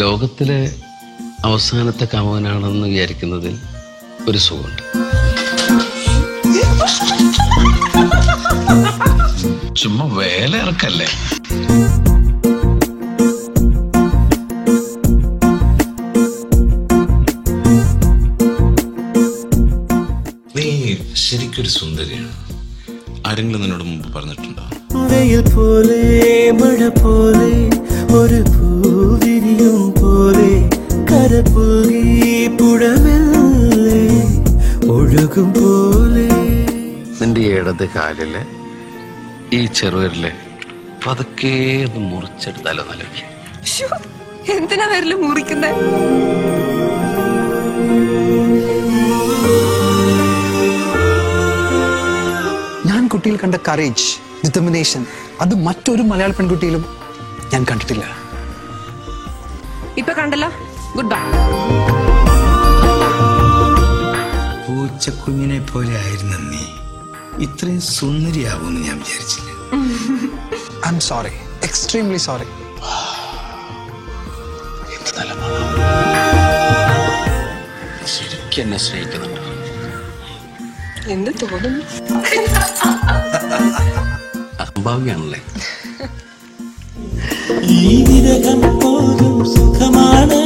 ലോകത്തിലെ അവസാനത്തെ കാമുകനാണെന്ന് വിചാരിക്കുന്നതിൽ ഒരു സുഖമുണ്ട്. ചുമ്മാ വേല ഇറക്കല്ലേ. നീ ശരിക്കൊരു സുന്ദരിയാണ്. ആരെങ്കിലും നിന്നോട് മുമ്പ് പറഞ്ഞിട്ടുണ്ടോ? വെയിൽ പോലെ മഴ പോലെ ഒരു പൂവിരിയും പോലെ കരപ്പുകി പുഴവെല്ലേ ഒഴുകും പോലെ. നിന്റെ ഇടത് കാലില് ഈ ചെറുവരില് പതുക്കെ ഒന്ന് മുറിച്ചെടുത്താലോ നല്ലവയ്ക്ക്. എന്തിനാ വരല് മുറിക്കുന്നേ? ഞാൻ കുട്ടിയിൽ കണ്ട കറേജ്, ഡിറ്റർമിനേഷൻ അത് മറ്റൊരു മലയാള പെൺകുട്ടിയിലും ഞാൻ കണ്ടിട്ടില്ല. ഇപ്പൊ കണ്ടല്ലോ. Good bye. പൂച്ചക്കുഞ്ഞിനെ പോലെ ആയിരുന്നു നീ. ഇത്രയും സുന്ദരിയാവുമെന്ന് ഞാൻ വിചാരിച്ചില്ല. I am sorry, extremely sorry. ശരിക്കും എന്നെ സ്നേഹിക്കുന്നുണ്ട്. എന്ത് തോന്നുന്നു? അഹംഭാവിയാണല്ലേ. ഈ വിരഹം പോലും സുഖമാണ്.